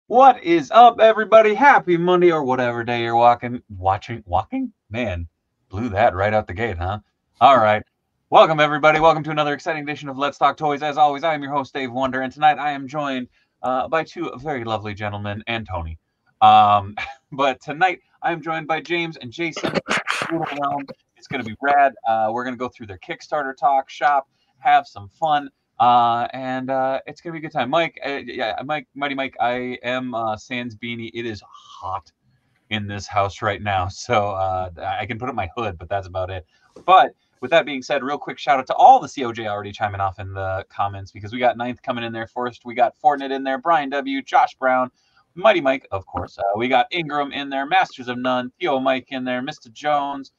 What is up, everybody? Happy Monday or whatever day you're walking? Man, blew that right out the gate, huh? All right. Welcome, everybody. Welcome to another exciting edition of Let's Talk Toys. As always, I am your host, Dave Wonder, and tonight I am joined by two very lovely gentlemen and Tony. Um, but tonight I am joined by James and Jason. Brutal Realm. It's going to be rad. We're going to go through their Kickstarter talk, shop, have some fun. And it's gonna be a good time. Mike, Mighty Mike, I am Sans Beanie. It is hot in this house right now, so I can put up my hood, but that's about it. But with that being said, real quick shout out to all the COJ already chiming off in the comments because we got Ninth coming in there first. We got Fortnite in there, Brian W, Josh Brown, Mighty Mike, of course. We got Ingram in there, Masters of None, Theo Mike in there, Mr. Jones.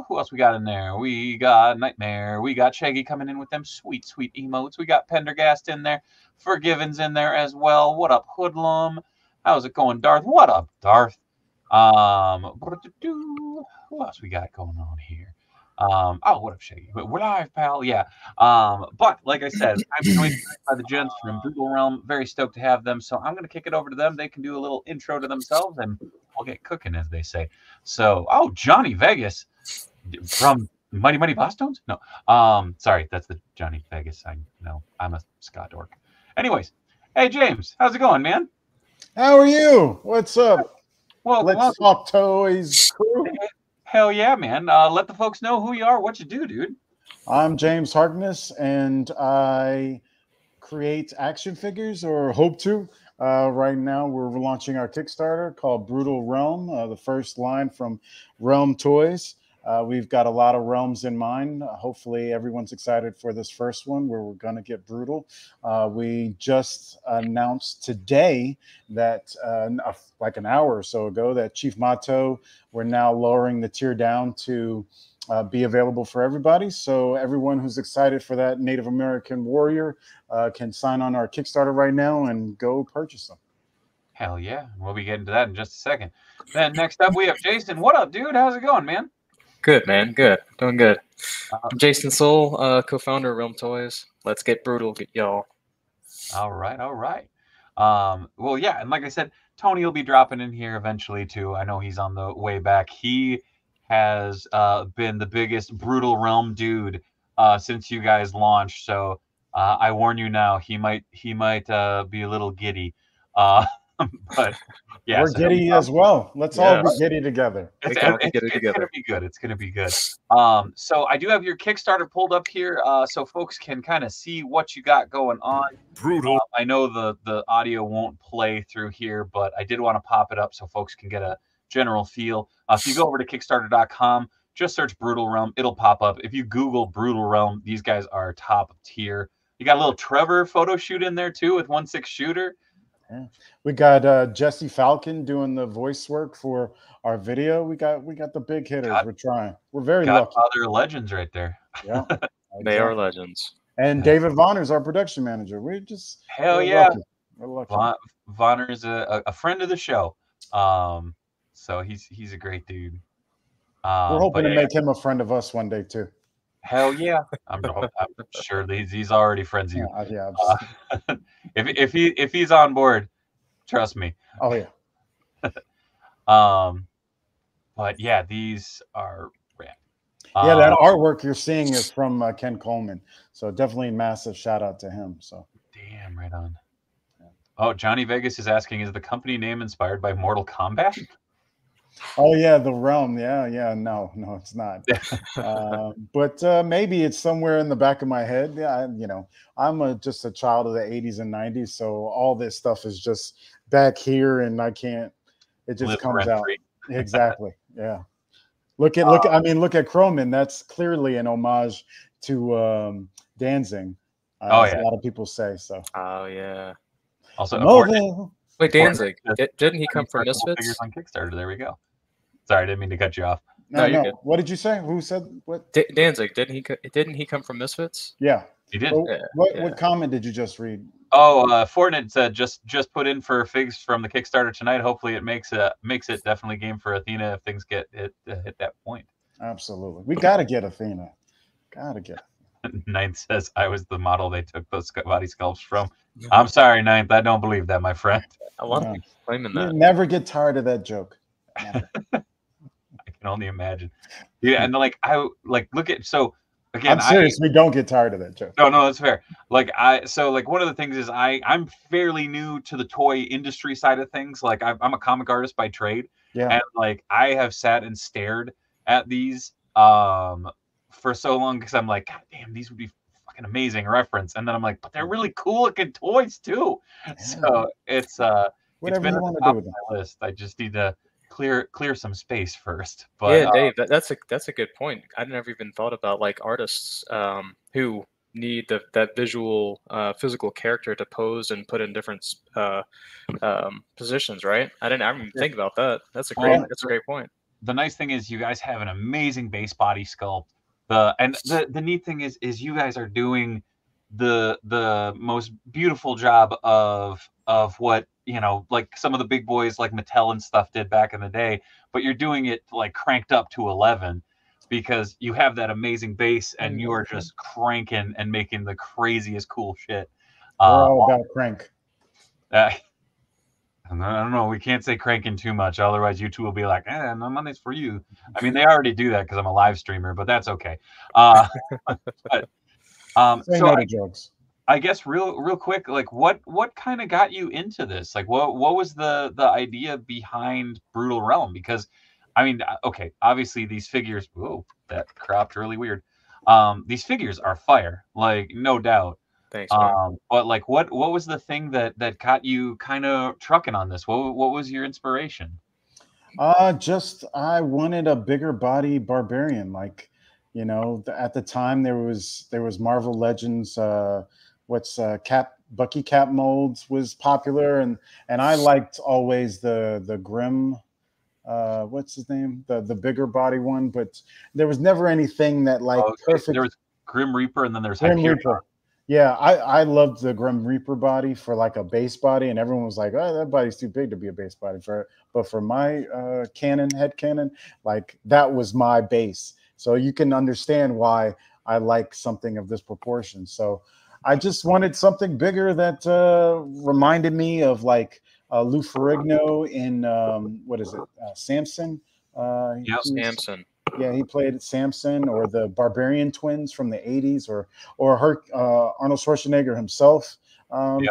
Who else we got in there? We got Nightmare. We got Shaggy coming in with them sweet, sweet emotes. We got Pendergast in there. Forgiven's in there as well. What up, Hoodlum? How's it going, Darth? What up, Darth? Who else we got going on here? What up, Shaggy? We're live, pal. Yeah. But like I said, I'm joined by the gents from Brutal Realm. Very stoked to have them. So I'm going to kick it over to them. They can do a little intro to themselves, and we'll get cooking, as they say. So, Johnny Vegas from Mighty Mighty Bosstones? No. Sorry, that's the Johnny Vegas. I'm a Scott dork. Anyways, hey James, how's it going, man? How are you? What's up? Well, Let's Talk Toys crew. Hell yeah, man. Let the folks know who you are, what you do, dude. I'm James Harkness, and I create action figures, or hope to. Right now, we're launching our Kickstarter called Brutal Realm, the first line from Realm Toys. We've got a lot of realms in mind. Hopefully, everyone's excited for this first one where we're going to get brutal. We just announced today that, like an hour or so ago, that Chief Mato, we're now lowering the tier down to be available for everybody. So everyone who's excited for that Native American warrior can sign on our Kickstarter right now and go purchase them. Hell yeah. We'll be getting to that in just a second. Then next up, we have Jason. What up, dude? How's it going, man? Good, man. Good. Doing good. I'm Jason Soul, co-founder of Realm Toys. Let's get brutal, y'all. All right. Well, yeah, and like I said, Tony will be dropping in here eventually too. I know he's on the way back. He has been the biggest Brutal Realm dude since you guys launched. So I warn you now, he might be a little giddy. But yeah, we're giddy as well. Let's all be giddy together. It's gonna be good. It's gonna be good. So I do have your Kickstarter pulled up here, so folks can kind of see what you got going on. Brutal. I know the audio won't play through here, but I did want to pop it up so folks can get a general feel. If you go over to Kickstarter.com, just search Brutal Realm, it'll pop up. If you Google Brutal Realm, these guys are top tier. You got a little Trevor photo shoot in there too with 1/6 shooter. Yeah. We got Jesse Falcon doing the voice work for our video. We got the big hitters. We're trying. We're very lucky. Other legends right there. Yeah, exactly. They are legends. And David Vonner's our production manager. We're just lucky. We're lucky. Vonner is a friend of the show. So he's a great dude. We're hoping to make him a friend of us one day too. Hell yeah! I'm sure he's already friends with you. Yeah. If he's on board, trust me. Oh yeah. But yeah, these are rad. Yeah, that artwork you're seeing is from Ken Coleman. So definitely a massive shout out to him. So damn, right on. Yeah. Oh, Johnny Vegas is asking, is the company name inspired by Mortal Kombat? Oh yeah, the realm. Yeah. No, it's not. But maybe it's somewhere in the back of my head. Yeah, I'm just a child of the 80s and 90s, so all this stuff is just back here, and I can't. It just comes out. Exactly. Yeah. Look at Croman. That's clearly an homage to Danzig. A lot of people say so. Oh yeah. Also, wait, Danzig. Didn't he come from Misfits? Figures on Kickstarter. There we go. Sorry, I didn't mean to cut you off. No. What did you say? Who said what? Danzig. Didn't he come from Misfits? Yeah, he did. What comment did you just read? Oh, Fortnite said just put in for figs from the Kickstarter tonight. Hopefully, it makes it definitely game for Athena if things hit that point. Absolutely, we gotta get Athena. Gotta get. Ninth says I was the model they took those body sculpts from. I'm sorry, Ninth. I don't believe that, my friend. A lot of No. people claiming You that. never get tired of that joke. Never. I can only imagine. Yeah, and like I like look at so again, I'm serious. We don't get tired of that joke. no, that's fair. Like like one of the things is I'm fairly new to the toy industry side of things. Like I'm a comic artist by trade, Yeah. and like I have sat and stared at these for so long because I'm like, God damn, these would be fucking amazing reference. And then I'm like, but they're really cool looking toys too. So it's Whatever been you at the want to top do of with them. my list. I just need to clear some space first. Yeah, But Dave, that's a good point. I never even thought about like artists who need that visual, physical character to pose and put in different positions, right? I didn't even think about that. That's a great point. the nice thing is you guys have an amazing base body sculpt. The neat thing is you guys are doing the most beautiful job of what like some of the big boys like Mattel and stuff did back in the day, but you're doing it like cranked up to 11 because you have that amazing base and you are just cranking and making the craziest cool shit. We're all about crank. I don't know. We can't say cranking too much, otherwise you two will be like, no money's for you. I mean, they already do that because I'm a live streamer, but that's okay. But Say no to jokes. I guess real quick, like what kind of got you into this? Like what was the idea behind Brutal Realm? Because I mean, okay, obviously these figures. Whoa, that cropped really weird. These figures are fire, like no doubt. Thanks, man. But like, what was the thing that got you kind of trucking on this? What was your inspiration? Just I wanted a bigger body barbarian. Like, at the time there was Marvel Legends. Bucky Cap molds was popular, and I liked always the Grim. What's his name? The bigger body one, but there was never anything that like perfect. There was Grim Reaper, and then there's Grim Hyperion. Reaper. Yeah, I loved the Grim Reaper body for like a base body, and everyone was like, "Oh, that body's too big to be a base body for." But for my head cannon, like that was my base. So you can understand why I like something of this proportion. So I just wanted something bigger that reminded me of like Lou Ferrigno in what is it, Samson? Samson. Yeah, he played Samson, or the Barbarian twins from the '80s, or Arnold Schwarzenegger himself.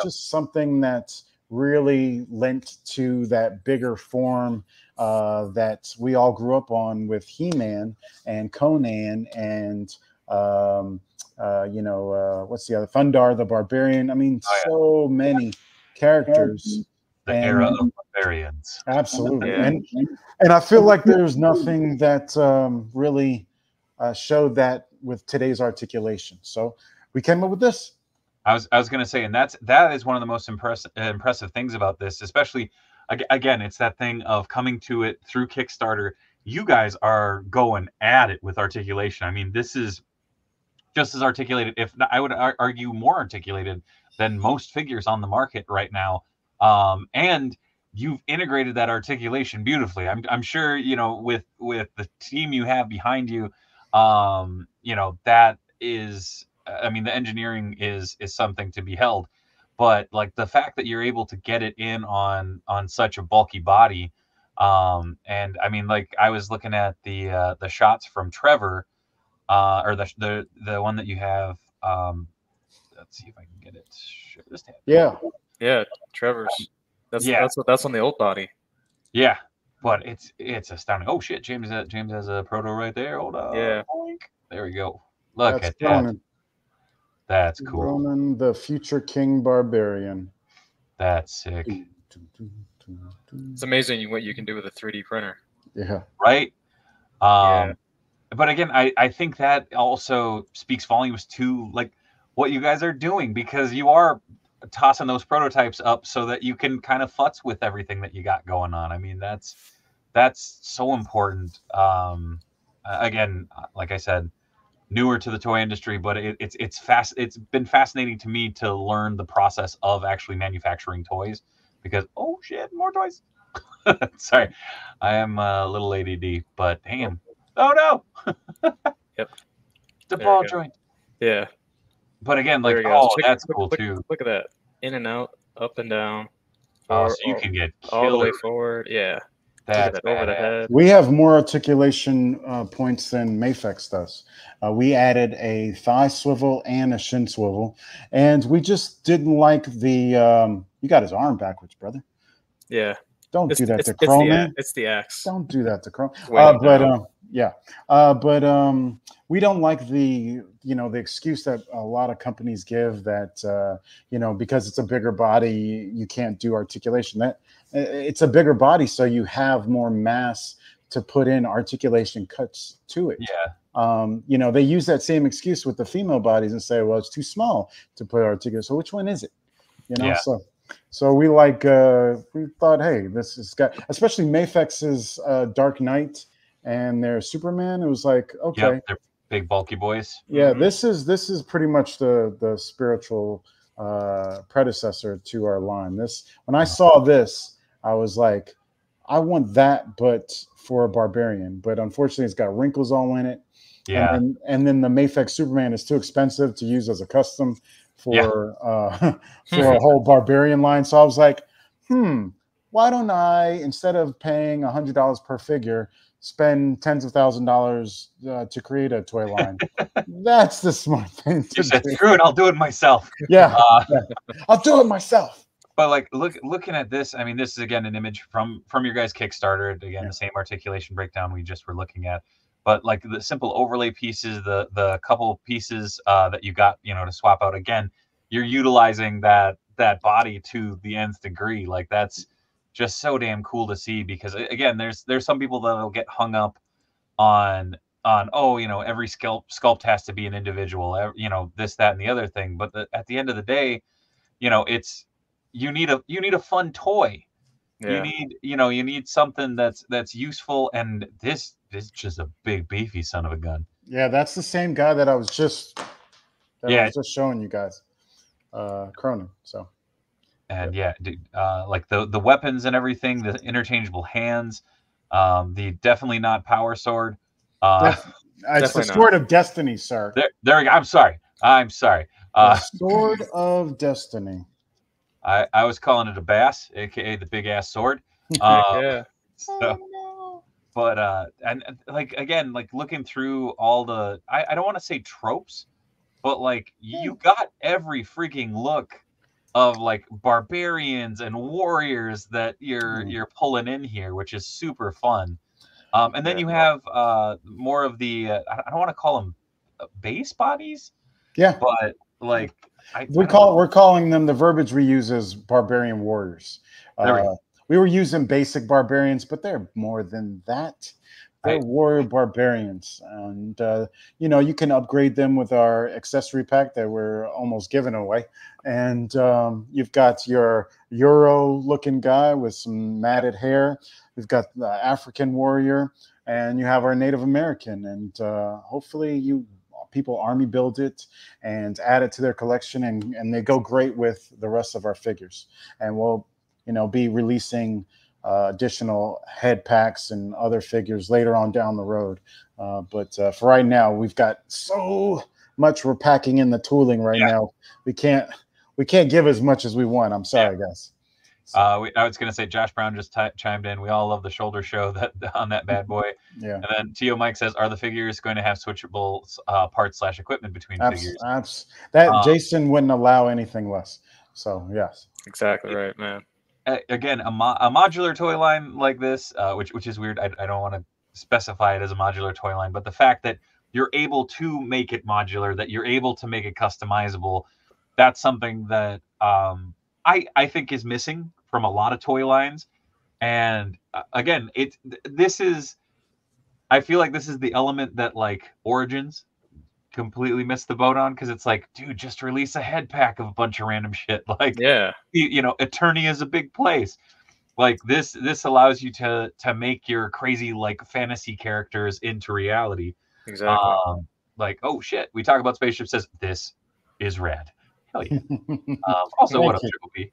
Just something that really lent to that bigger form that we all grew up on with He-Man and Conan and what's the other, Thundar the Barbarian. I mean, so many characters. The era of barbarians. Absolutely. Yeah. And I feel like there's nothing that really showed that with today's articulation. So we came up with this. I was going to say, and that is one of the most impressive things about this, especially again, it's that thing of coming to it through Kickstarter. You guys are going at it with articulation. I mean, this is just as articulated, if not, I would argue more articulated than most figures on the market right now. And you've integrated that articulation beautifully. I'm sure, with the team you have behind you, that is, I mean, the engineering is something to be held, but like the fact that you're able to get it in on such a bulky body. And I mean, like I was looking at the shots from Trevor, or the one that you have. Let's see if I can get it. Yeah, Trevor's. That's on the old body. Yeah, but it's astounding. Oh shit, James has a proto right there. Hold on. Yeah. There we go. Look at Ronan. that. That's cool. Ronan, the future king barbarian. That's sick. It's amazing what you can do with a 3D printer. Yeah. Right? Yeah. But again, I think that also speaks volumes to like what you guys are doing, because you are tossing those prototypes up so that you can kind of futz with everything that you got going on. I mean, that's so important. Again, like I said, newer to the toy industry, but it's been fascinating to me to learn the process of actually manufacturing toys, because oh shit, more toys. Sorry, I am a little ADD, but damn. Oh no. Yep. The ball joint. Yeah. But again, There like, we go. oh, that's cool too. Look at that. in and out, up and down, Oh, or, so you can get all the way killer. forward. Yeah. That's Over the badass. head. We have more articulation points than Mafex does. We added a thigh swivel and a shin swivel, and we just didn't like the. You got his arm backwards, brother. Yeah. Don't do that to it's Chrome, the man. it's the axe. Don't do that to Chrome. Weighing him But down. yeah, but we don't like the the excuse that a lot of companies give that because it's a bigger body you can't do articulation. That it's a bigger body, so you have more mass to put in articulation cuts to it. Yeah. They use that same excuse with the female bodies and say, well, it's too small to put articulation. So which one is it? Yeah. So we we thought, hey, this has got, especially Mafex's Dark Knight and their Superman. It was like, okay, Yep, they're big bulky boys. yeah, this is pretty much the spiritual predecessor to our line. When I saw this, I was like, I want that, but for a barbarian. But unfortunately, it's got wrinkles all in it. Yeah. And then the Mafex Superman is too expensive to use as a custom for for a whole barbarian line. So I was like, why don't I, instead of paying $100 per figure, spend tens of $1,000s to create a toy line? That's the smart thing to You said, do. screw it, I'll do it myself. Yeah, I'll do it myself. But like looking at this, I mean, this is again an image from your guys' Kickstarter. Again, the same articulation breakdown we just were looking at. But like the simple overlay pieces, the couple pieces that you got, to swap out, again, you're utilizing that body to the nth degree. Like that's just so damn cool to see, because again, there's some people that'll get hung up on every sculpt has to be an individual, this, that, and the other thing. But at the end of the day, it's you need a fun toy. Yeah. You need something that's useful, and this is just a big beefy son of a gun. Yeah, that's the same guy that I was just showing you guys, Cronin. So and like the weapons and everything, the interchangeable hands, the definitely not power sword. It's the Sword of Destiny, sir. There we go. I'm sorry. The Sword of Destiny. I was calling it a bass, aka the big ass sword. Yeah. So, but and like again, like looking through all the, I don't want to say tropes, but like you got every freaking look of like barbarians and warriors that you're pulling in here, which is super fun. And then you have more of the I don't want to call them base bodies, but like we're calling them, the verbiage we use as barbarian warriors. We were using basic barbarians, but they're more than that. They're warrior barbarians, and you can upgrade them with our accessory pack that we're almost giving away. And you've got your Euro-looking guy with some matted hair. We've got the African warrior, and you have our Native American. And hopefully people army build it and add it to their collection, and they go great with the rest of our figures. And we'll be releasing additional head packs and other figures later on down the road. But for right now, we've got so much we're packing in the tooling right now. We can't give as much as we want. I'm sorry, guys. I was going to say, Josh Brown just chimed in. We all love the shoulder show on that bad boy. Yeah. And then Tio Mike says, are the figures going to have switchable parts / equipment between figures? Jason wouldn't allow anything less. So yes. Exactly right, man. Again, a modular toy line like this, which is weird. I don't want to specify it as a modular toy line, but the fact that you're able to make it modular, that you're able to make it customizable, that's something that I think is missing from a lot of toy lines. And again, I feel like this is the element that like Origins completely missed the boat on, because it's like, dude, just release a head pack of a bunch of random shit. Like, Eternia is a big place. Like this allows you to make your crazy like fantasy characters into reality. Exactly. Like, oh shit, we talk about Spaceship, says this is rad. Hell yeah. Also, what up, Triple B?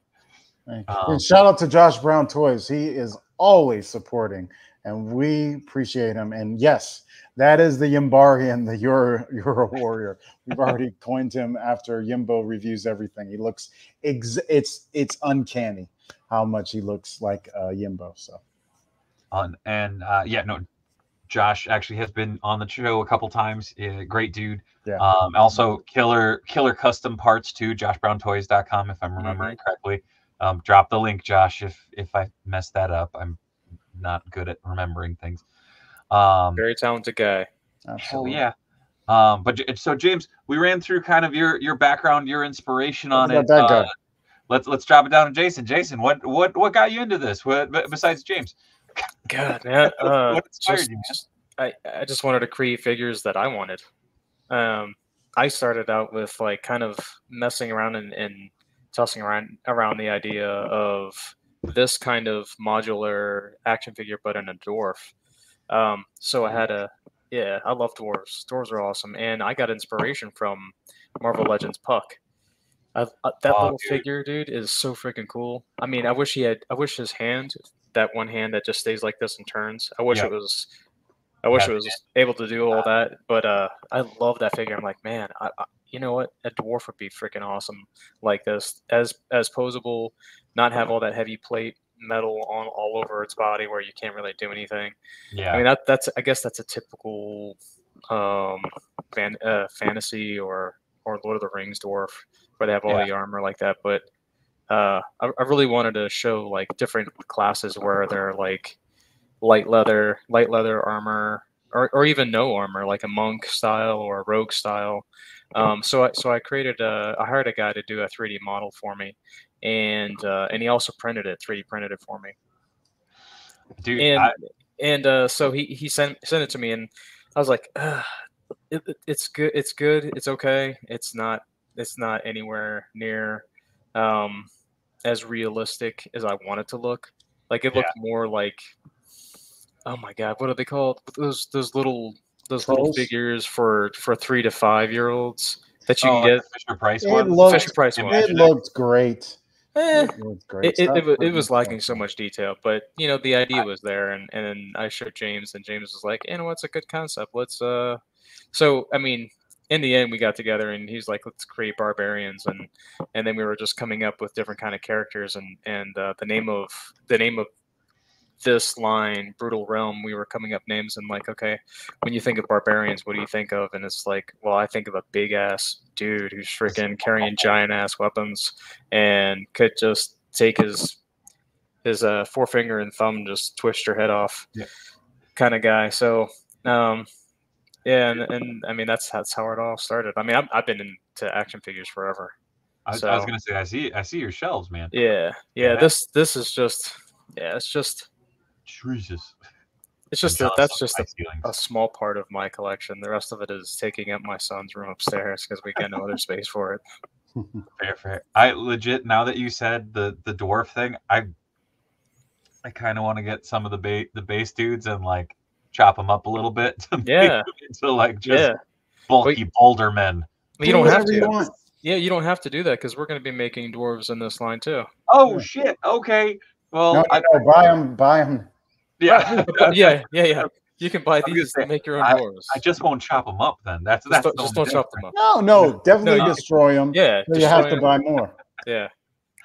And shout out to Josh Brown Toys. He is always supporting, and we appreciate him. And yes, that is the Yimbarian, the Euro Warrior. We've already coined him after Yimbo reviews everything. He looks it's uncanny how much he looks like Yimbo. So, yeah, no, Josh actually has been on the show a couple times. Great dude. Yeah. Also, killer custom parts too. JoshBrownToys.com, if I'm remembering correctly. Drop the link, Josh, if I messed that up. I'm not good at remembering things. Very talented guy. Absolutely. Hell yeah. But so James, we ran through kind of your background, your inspiration on it. Let's drop it down to Jason. Jason, what got you into this? What besides James? God, man. What inspired you, man? I just wanted to create figures that I wanted. I started out with like kind of messing around and tossing around the idea of this kind of modular action figure, but in a dwarf. So I had I love dwarves. Dwarves are awesome, and I got inspiration from Marvel Legends Puck. That little figure, dude, is so freaking cool. I mean, I wish his hand, that one hand that just stays like this and turns. I wish it was able to do all that. But I love that figure. I'm like, man, you know what? A dwarf would be freaking awesome like this, as posable, not have all that heavy plate metal on all over its body where you can't really do anything. Yeah. I mean, I guess that's a typical fantasy or Lord of the Rings dwarf, where they have all the armor like that. But I really wanted to show like different classes where they're like light leather armor, or even no armor, like a monk style or a rogue style. So I hired a guy to do a 3D model for me, and he also 3D printed it for me. Dude, so he sent it to me, and I was like, it's good, it's okay, it's not anywhere near as realistic as I want it to look. Like it looked more like, oh my god, what are they called? Those little figures for 3 to 5 year olds that you can get. Fisher Price one. It looked great. It looked great. It was lacking so much detail, but you know, the idea was there, and I showed James, and James was like, "You know, what's a good concept? Let's." So I mean, in the end, we got together, and he's like, "Let's create barbarians," and then we were just coming up with different kind of characters, and the name of this line, Brutal Realm, we were coming up names, and like, okay, when you think of barbarians, what do you think of? And it's like, well, I think of a big ass dude who's freaking carrying giant ass weapons and could just take his forefinger and thumb, just twist your head off, kind of guy. So and I mean, that's how it all started. I mean, I've been into action figures forever. I was gonna say, I see your shelves, man. Yeah. This is just, it's just. Jesus. It's just that's just a small part of my collection. The rest of it is taking up my son's room upstairs because we got no other space for it. Fair. I legit, now that you said the dwarf thing, I kind of want to get some of the base dudes and like chop them up a little bit to make them into like just bulky boulder men. But you don't have to. You don't have to do that because we're going to be making dwarves in this line too. Oh shit! Okay. Well, buy them. Yeah. You can buy these and make your own dwarves. I just won't chop them up then. Just don't chop them up. No, definitely destroy them. Yeah. So you have to buy more. Yeah.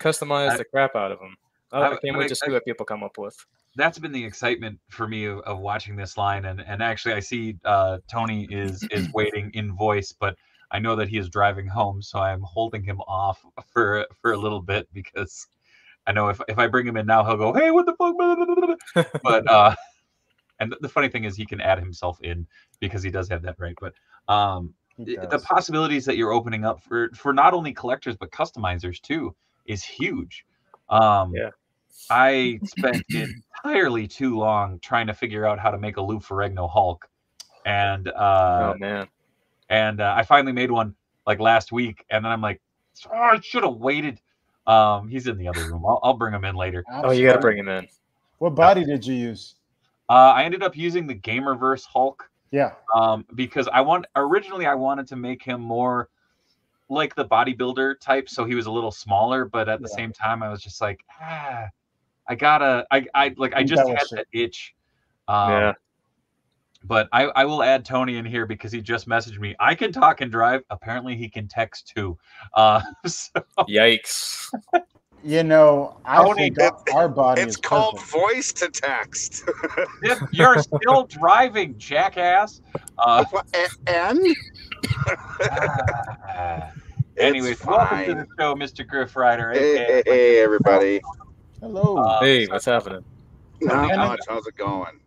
Customize the crap out of them. I can't wait to see what people come up with. That's been the excitement for me of watching this line, and actually I see Tony is waiting in voice, but I know that he is driving home, so I'm holding him off for a little bit because I know if I bring him in now, he'll go, "Hey, what the fuck?" But and the funny thing is, he can add himself in because he does have that right. But the possibilities that you're opening up for not only collectors but customizers too is huge. I spent entirely too long trying to figure out how to make a Lou Ferrigno Hulk, and oh man, and I finally made one like last week, and then I'm like, oh, I should have waited. He's in the other room. I'll bring him in later. Oh, you got to bring him in. What body did you use? I ended up using the Gamerverse Hulk. Yeah. Because originally I wanted to make him more like the bodybuilder type, so he was a little smaller, but at the Yeah. same time, I was just like, I just had Embellish it. that itch. Yeah. But I will add Tony in here because he just messaged me. I can talk and drive. Apparently, he can text too. So Yikes. You know, I Tony, think our body It's is called perfect. voice to text. you're still driving, jackass. And Anyways, it's welcome to fine. the show, Mr. Griff Rider. Hey, everybody. Hello. Hey, what's happening? Not Tony, much. How's it going?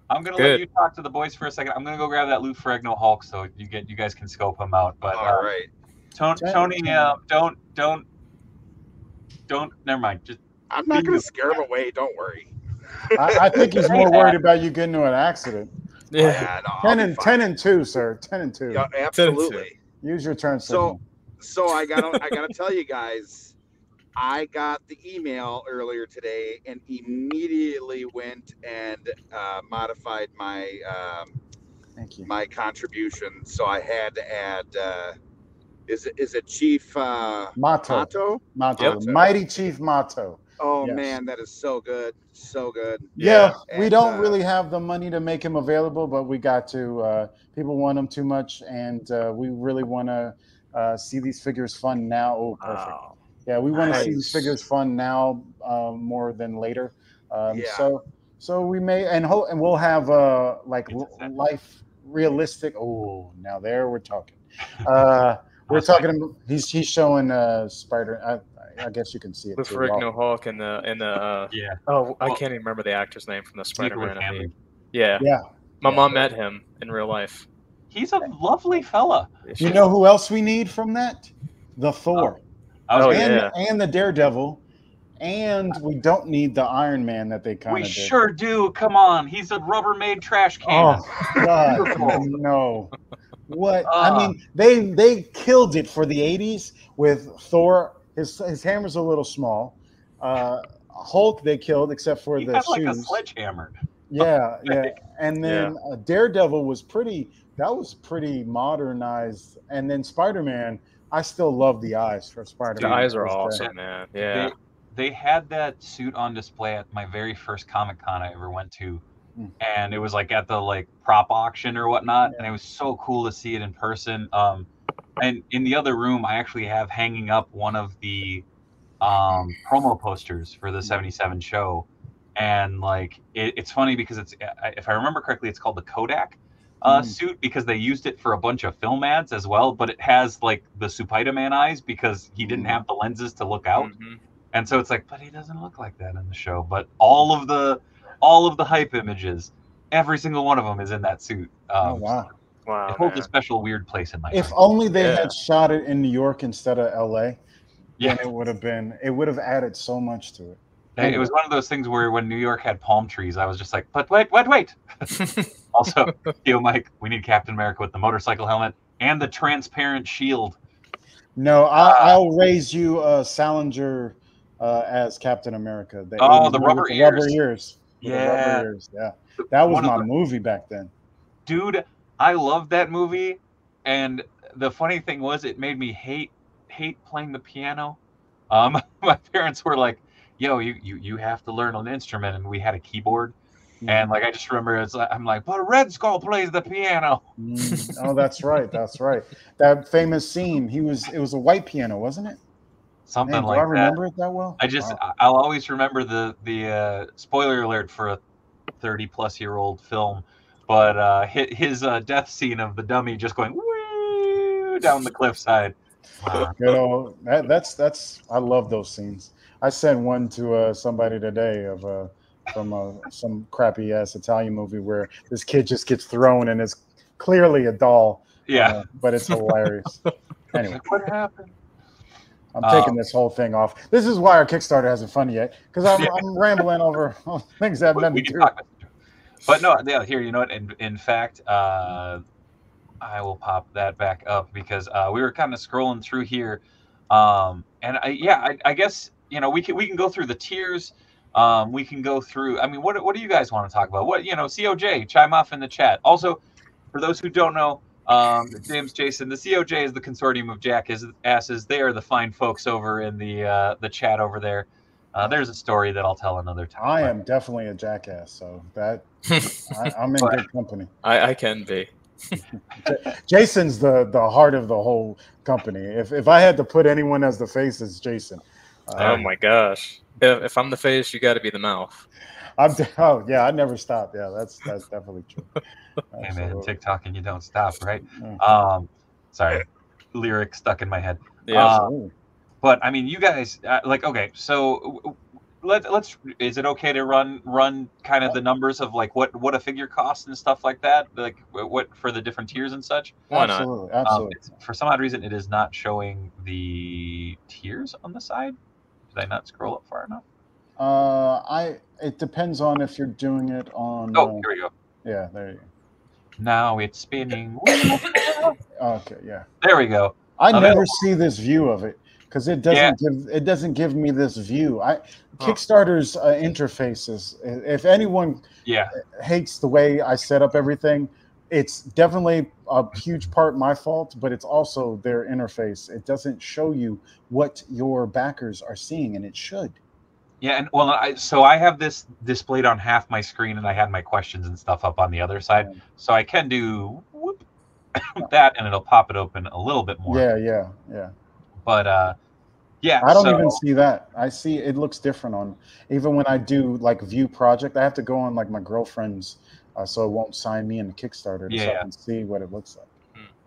I'm gonna Good. let you talk to the boys for a second. I'm gonna go grab that Lou Ferrigno Hulk so you guys can scope him out. But All right. Tony, don't. Never mind. Just I'm not going to scare him away. Don't worry. I think he's more worried about you getting into an accident. Yeah. No, I'll be fine. 10 and 2, sir. 10 and 2. Yeah, absolutely. Use your turn So, signal. I gotta tell you guys, I got the email earlier today and immediately went and modified my Thank you. my contribution. So I had to add. Is it Chief Motto. Yep. Mighty Chief Motto. Oh Yes. man, that is so good, so good. Yeah, we And, don't really have the money to make him available, but we got to. People want him too much, and we really want to see these figures fun now. Oh, perfect. Wow. Yeah, we want to see Nice. these figures fun now more than later. Yeah. So we may and we'll have life realistic. Oh, now there we're talking. We're talking. He's showing Spider. I guess you can see it The too. Ferrigno Hulk and the yeah. oh, I Well, can't even remember the actor's name from the Spider-Man. Nicholas Hammond. Yeah. Yeah. My Yeah. mom met him in real life. He's a lovely fella. You know who else we need from that? The Thor. Oh, and, yeah. and the Daredevil. And we don't need the Iron Man that they kind We of did. sure do. Come on, he's a Rubbermaid trash can. Oh God, no! What I mean, they killed it for the '80s with Thor. His hammer's a little small. Hulk they killed except for He the had shoes. like a sledgehammer. Yeah. And then Daredevil was pretty. That was pretty modernized. And then Spider-Man. I still love the eyes for Spider-Man. The eyes are awesome, man. Yeah. They had that suit on display at my very first Comic-Con I ever went to, and it was like at the prop auction or whatnot, and it was so cool to see it in person. And in the other room, I actually have hanging up one of the promo posters for the '77 show, and it's funny because it's, if I remember correctly, it's called the Kodak suit because they used it for a bunch of film ads as well, but it has like the Spider-Man eyes because he didn't have the lenses to look out. And so it's like, but he doesn't look like that in the show. But all of the hype images, every single one of them is in that suit. Oh wow! Wow. It holds a special weird place in my If heart. only they had shot it in New York instead of LA, Yeah, then it would have added so much to it. it was one of those things where when New York had palm trees, I was just like, but wait. Also, Mike, we need Captain America with the motorcycle helmet and the transparent shield. No, I'll raise you Salinger as Captain America. The rubber rubber ears. ears. Rubber ears. Yeah. That was my movie back then. Dude, I loved that movie, and the funny thing was, it made me hate playing the piano. My parents were like, "Yo, you have to learn an instrument," and we had a keyboard, and I just remember I'm like, "But Red Skull plays the piano." Oh, that's right. That famous scene. It was a white piano, wasn't it? Something Man, like do I that. remember it that well? I'll always remember the spoiler alert for a 30-plus-year-old film, but his death scene of the dummy just going woo down the cliffside. Wow. Good old, that's I love those scenes. I sent one to somebody today from some crappy ass Italian movie where this kid just gets thrown and is clearly a doll. Yeah, but it's hilarious. Anyway, what happened? I'm taking this whole thing off. This is why our Kickstarter hasn't funded yet, because I'm rambling over things that have nothing to do. But no, yeah, here, you know what? In fact, I will pop that back up because we were kind of scrolling through here, and I guess we can go through the tiers. We can go through. I mean, what do you guys want to talk about? What COJ, chime off in the chat. Also, for those who don't know, James Jason, the COJ is the consortium of jackasses. They are the fine folks over in the chat over there. There's a story that I'll tell another time. I am definitely a jackass, so that I'm in good company. I can be. Jason's the heart of the whole company. If I had to put anyone as the face, it's Jason. Oh my gosh! If I'm the face, you got to be the mouth. Oh yeah, I never stop. Yeah, that's definitely true. Hey man, TikTok and you don't stop, right? Yeah. Sorry, lyric stuck in my head. Yeah. But I mean, you guys like okay. So let's. Is it okay to run kind of the numbers of like what a figure costs and stuff like that? Like what for the different tiers and such? Why not? Absolutely, absolutely. For some odd reason, it is not showing the tiers on the side. Did I not scroll up far enough? It depends on if you're doing it on. Oh, here we go. Yeah, there you go. Now it's spinning. Okay, yeah. There we go. I never see this view of it because it doesn't give me this view. Kickstarter's interfaces. If anyone hates the way I set up everything, it's definitely a huge part my fault, but it's also their interface. It doesn't show you what your backers are seeing, and it should. Yeah, and well, so I have this displayed on half my screen, and I had my questions and stuff up on the other side, so I can do that, and it'll pop it open a little bit more. Yeah. But yeah, I don't even see that. I see it looks different on even when I do like view project. I have to go on like my girlfriend's, so it won't sign me into Kickstarter so I can see what it looks like.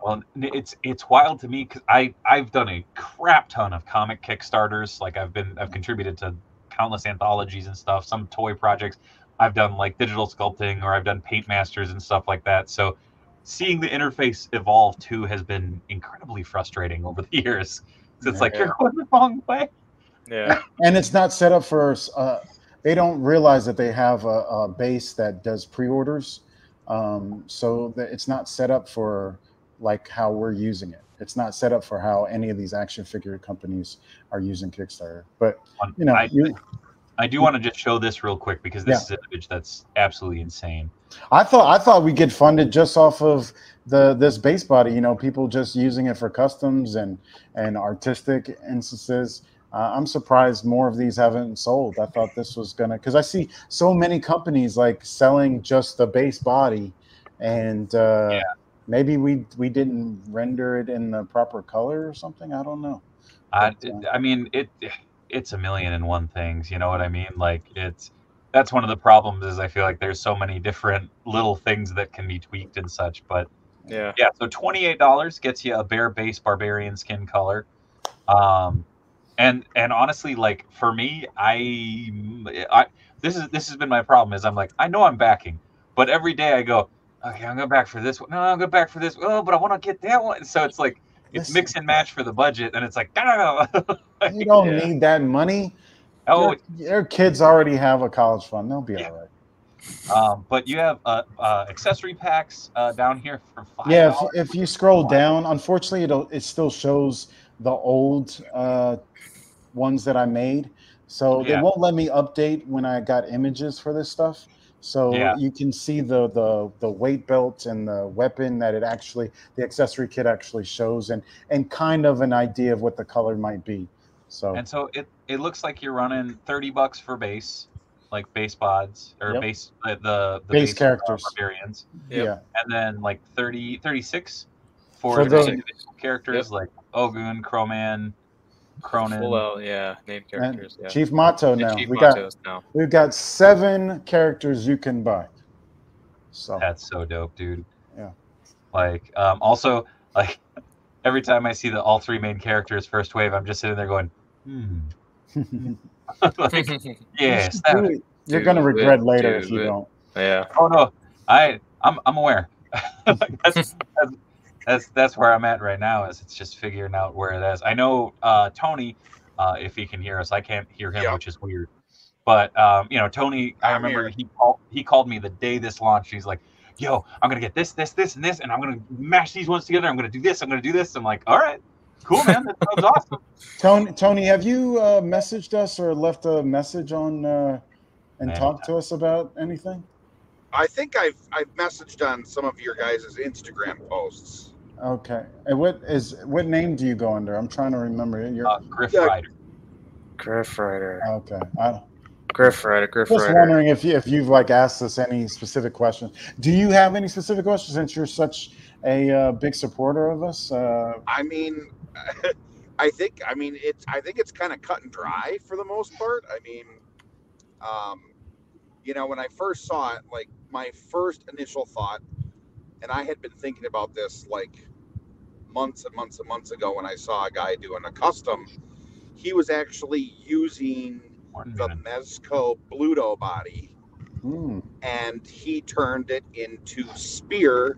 Well, it's wild to me because I've done a crap ton of comic Kickstarters. Like I've contributed to countless anthologies and stuff, some toy projects. I've done like digital sculpting, or I've done paint masters and stuff like that. So seeing the interface evolve too has been incredibly frustrating over the years. So it's like you're going the wrong way. Yeah. And it's not set up for they don't realize that they have a base that does pre-orders. So that it's not set up for like how we're using it. It's not set up for how any of these action figure companies are using Kickstarter. But you know, I do want to just show this real quick because this is an image that's absolutely insane. I thought we get funded just off of this base body. You know, people just using it for customs and artistic instances. I'm surprised more of these haven't sold. I thought this was gonna, because I see so many companies like selling just the base body, and maybe we didn't render it in the proper color or something. I don't know. But, I mean, it's a million and one things. You know what I mean? Like that's one of the problems is I feel like there's so many different little things that can be tweaked and such. But yeah. So $28 gets you a bare base barbarian skin color. And honestly, like for me, this has been my problem is I'm like, I know I'm backing, but every day I go, okay, I'm going back for this one. No, I'm going back for this. Oh, but I want to get that one. So it's like, it's mix and match for the budget. And it's like, no. You don't need that money. Oh, your kids already have a college fund. They'll be all right. But you have accessory packs down here for $5. Yeah, if you scroll down, unfortunately, it still shows the old ones that I made. So they won't let me update when I got images for this stuff. So you can see the weight belt and the weapon that the accessory kit actually shows, and kind of an idea of what the color might be. So it looks like you're running $30 for base, like base bods or base the base characters, barbarians. Yeah, and then like 36 for the individual characters like Ogun, Crowman, Cronin. Name characters. And Chief Motto now. We've got 7 characters you can buy. So that's so dope, dude. Yeah. Like also like every time I see all 3 main characters first wave, I'm just sitting there going, like, yes, you're gonna regret later if you don't. Yeah. Oh no, I'm aware. That's where I'm at right now. Is it's just figuring out where it is. I know Tony, if he can hear us, I can't hear him, which is weird. But you know, Tony, I remember he called me the day this launched. He's like, "Yo, I'm gonna get this, and this, and I'm gonna mash these ones together. I'm gonna do this. I'm gonna do this." I'm like, "All right, cool, man. That sounds awesome." Tony, have you messaged us or left a message on and talked to us about anything? I think I've messaged on some of your guys' Instagram posts. Okay. And what name do you go under? I'm trying to remember. Griff Yeah. Rider. Griff Rider. Okay. Griff Rider. Griff Just Rider. wondering if you've like asked us any specific questions. Do you have any specific questions since you're such a big supporter of us? I mean, I think it's kind of cut and dry for the most part. I mean, when I first saw it, like my first initial thought, and I had been thinking about this like months and months and months ago when I saw a guy doing a custom. He was actually using the Mezco Bluto body, and he turned it into Spear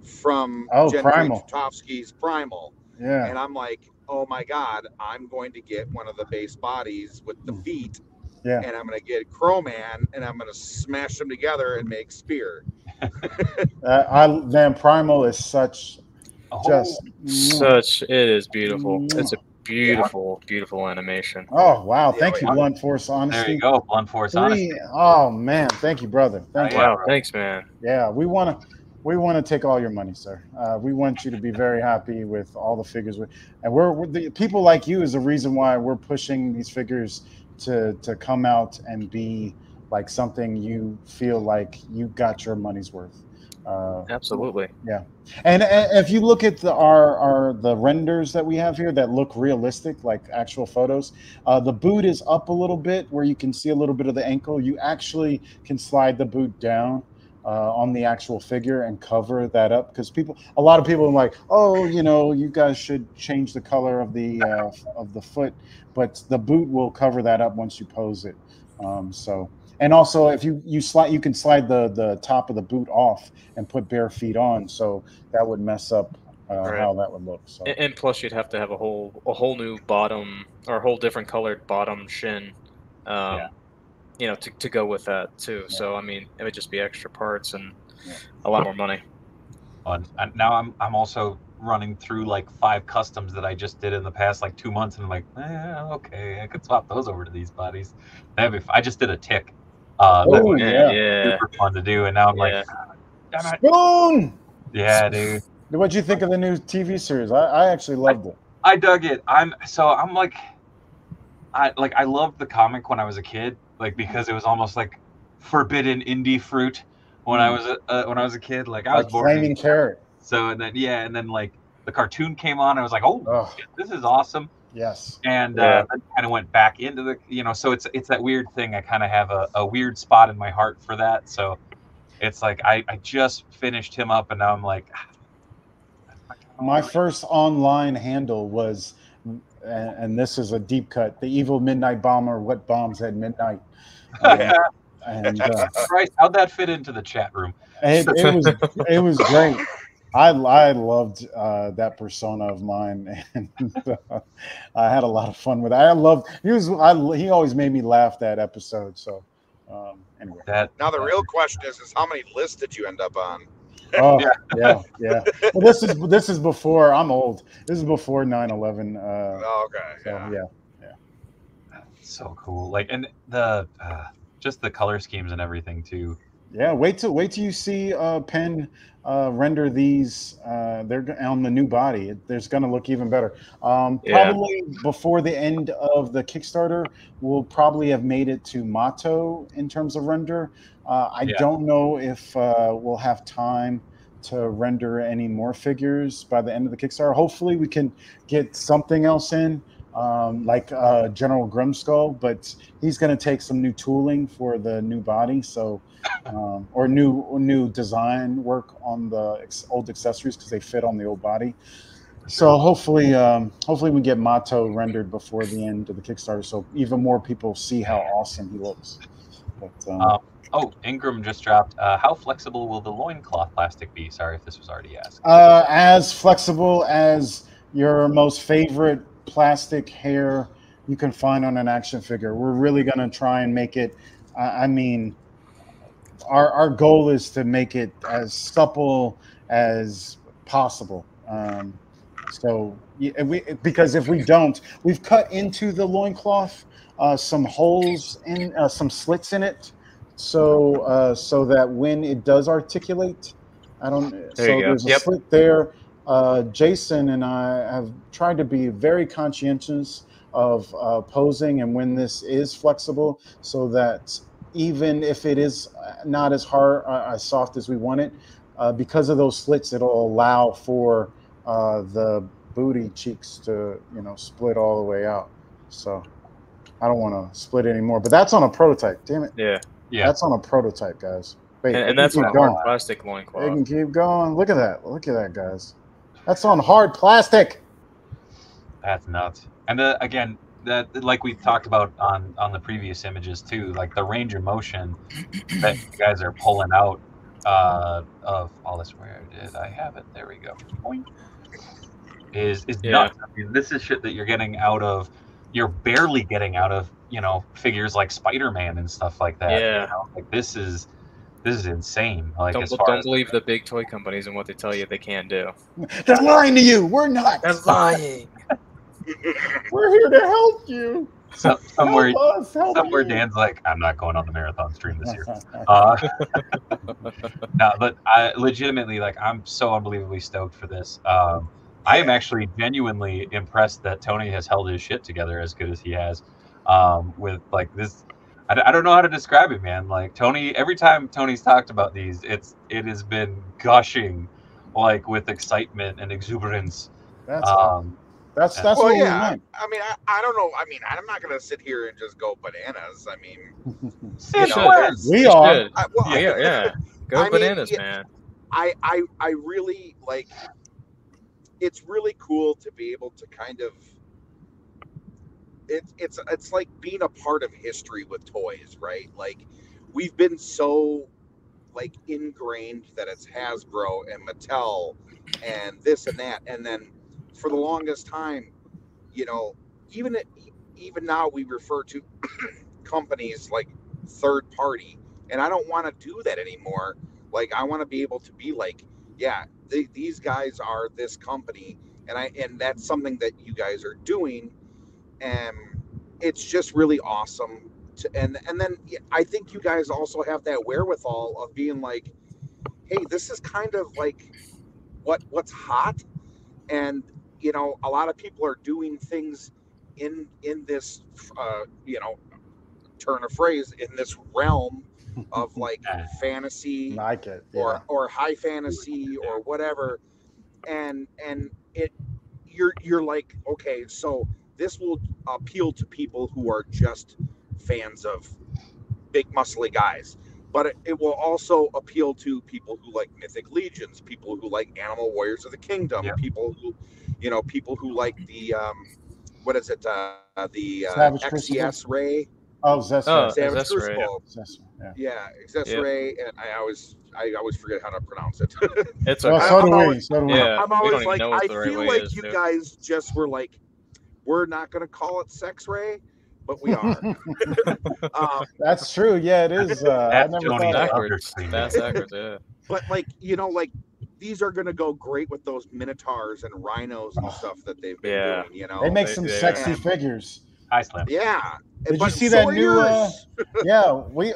from Gentry Primal. Tutovsky's Primal. Yeah. And I'm like, oh my God, I'm going to get one of the base bodies with the feet. Yeah. And I'm going to get Crowman, and I'm going to smash them together and make Spear. Primal is such it is beautiful. It's a beautiful, beautiful animation. Oh wow! Thank you, Blunt Force Honesty. There you go, Blunt Force Honesty. Oh man, thank you, brother. Thank you. Wow, thanks, man. Yeah, we want to take all your money, sir. We want you to be very happy with all the figures, and we're the people like you is the reason why we're pushing these figures to come out and be like something you feel like you got your money's worth. Absolutely. Yeah, and if you look at the renders that we have here that look realistic, like actual photos, the boot is up a little bit where you can see a little bit of the ankle. You actually can slide the boot down on the actual figure and cover that up, because a lot of people are like, oh, you guys should change the color of the foot, but the boot will cover that up once you pose it. And also, if you slide, you can slide the top of the boot off and put bare feet on. So that would mess up how that would look. So. And plus, you'd have to have a whole new bottom or a whole different colored bottom shin, to go with that too. Yeah. So I mean, it would just be extra parts and a lot more money. And now I'm also running through like 5 customs that I just did in the past like 2 months, and I'm like, okay, I could swap those over to these bodies. I just did a tick. Super fun to do, and now I'm like, Spoon. Yeah, dude. What'd you think of the new TV series? I actually loved it. I dug it. I loved the comic when I was a kid, like because it was almost like forbidden indie fruit when I was a kid. Like I was born flaming carrot. So and then like the cartoon came on. I was like, oh, shit, this is awesome. Yes. And then kind of went back into the, so it's that weird thing. I kind of have a weird spot in my heart for that. So it's like I just finished him up, and now I'm like, my first online handle was, and this is a deep cut, the evil midnight bomber. What bombs at midnight? And Christ, how'd that fit into the chat room? It was great. I loved that persona of mine, and I had a lot of fun with it. He always made me laugh that episode. So anyway, now the real question is how many lists did you end up on? Oh yeah. Well, this is before. I'm old. This is before 9/11. Okay. So, yeah. So cool. Like, and the just the color schemes and everything too. Yeah, wait till you see Penn render these. They're on the new body. There's going to look even better. Probably before the end of the Kickstarter, we'll probably have made it to Mato in terms of render. I don't know if we'll have time to render any more figures by the end of the Kickstarter. Hopefully, we can get something else in. Like General Grimskull, but he's going to take some new tooling for the new body, so or new design work on the old accessories because they fit on the old body. So hopefully we get Mato rendered before the end of the Kickstarter, so even more people see how awesome he looks. But, Ingram just dropped. How flexible will the loincloth plastic be? Sorry if this was already asked. As flexible as your most favorite plastic hair you can find on an action figure. We're really going to try and make it, our goal is to make it as supple as possible. Because if we don't, we've cut into the loincloth some holes in some slits in it, so that when it does articulate, there's a slit there. Jason and I have tried to be very conscientious of posing and when this is flexible, so that even if it is not as hard, as soft as we want it, because of those slits, it'll allow for the booty cheeks to, split all the way out. So I don't want to split it anymore, but that's on a prototype. Damn it. Yeah. That's on a prototype, guys. Wait, And that's on a hard plastic They loincloth. can keep going. Look at that. Look at that, guys. That's on hard plastic. That's nuts. And again, that like we talked about on the previous images too, like the range of motion that you guys are pulling out of all this. Where did I have it? There we go. Boing. Is nuts. I mean, this is shit that you're getting out of. You're barely getting out of, figures like Spider-Man and stuff like that. Yeah. Like this is insane. Like Don't believe the big toy companies and what they tell you they can't do. They're lying to you. We're not. They're lying. We're here to help you. Somewhere Help you. Dan's like, I'm not going on the marathon stream this year. No, but I legitimately, like, I'm so unbelievably stoked for this. I am actually genuinely impressed that Tony has held his shit together as good as he has. With like this, I don't know how to describe it, man. Like Tony, every time Tony's talked about these, it has been gushing, like with excitement and exuberance. That's what we want. I mean, I don't know. I mean, I'm not gonna sit here and just go bananas. I mean, We are. Yeah. Go bananas, man. I really like. It's really cool to be able to kind of. It's like being a part of history with toys, right? Like, we've been so like ingrained that it's Hasbro and Mattel and this and that, and then for the longest time, even now we refer to companies like third party, and I don't want to do that anymore. Like, I want to be able to be like, yeah, these guys are this company, and that's something that you guys are doing, and it's just really awesome. And then I think you guys also have that wherewithal of being like, hey, this is kind of like what's hot, and a lot of people are doing things in this turn a phrase, in this realm of like fantasy, like it, or high fantasy or whatever, and you're like, okay, so this will appeal to people who are just fans of big muscly guys, but it will also appeal to people who like Mythic Legions, people who like Animal Warriors of the Kingdom, people who like the what is it, the XCS Ray. Oh, Savage Crucible. Yeah, XCS Ray, and I always forget how to pronounce it. It's okay. So do we. I'm always like, I feel like you guys just were like, we're not going to call it Sex Ray, but we are. That's true. Yeah, it is. That's I never Tony thought backwards. That's backwards. Yeah. But like, these are going to go great with those Minotaurs and Rhinos and stuff that they've been doing. They make some sexy figures. Iceland. Yeah. Did you see that new? Yeah, we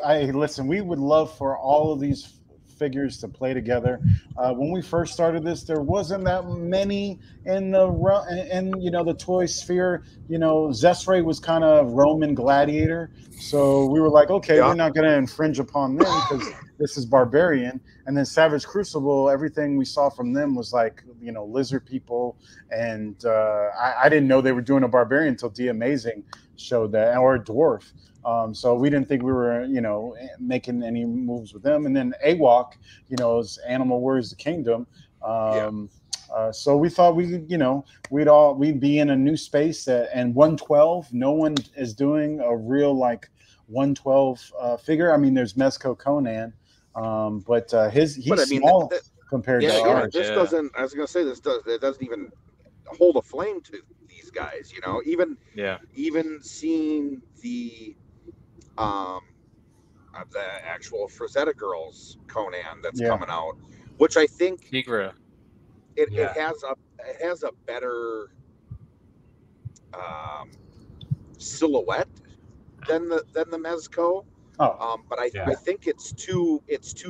would love for all of these figures to play together. When we first started this, there wasn't that many in the toy sphere. Zesray was kind of Roman gladiator, so we were like, okay, we're not going to infringe upon them because this is barbarian. And then Savage Crucible, everything we saw from them was like, lizard people, and I didn't know they were doing a barbarian until D Amazing showed that, or a dwarf. So we didn't think we were, making any moves with them. And then AWOC, is Animal Warriors of the Kingdom. So we thought we'd be in a new space and 112. No one is doing a real like 112 figure. I mean, there's Mezco Conan, but he's small compared to ours. This doesn't. I was gonna say it doesn't even hold a flame to these guys. Even seeing the actual Frazetta Girls Conan that's coming out, which I think Tigra. It has a better silhouette than the Mezco. But I think it's too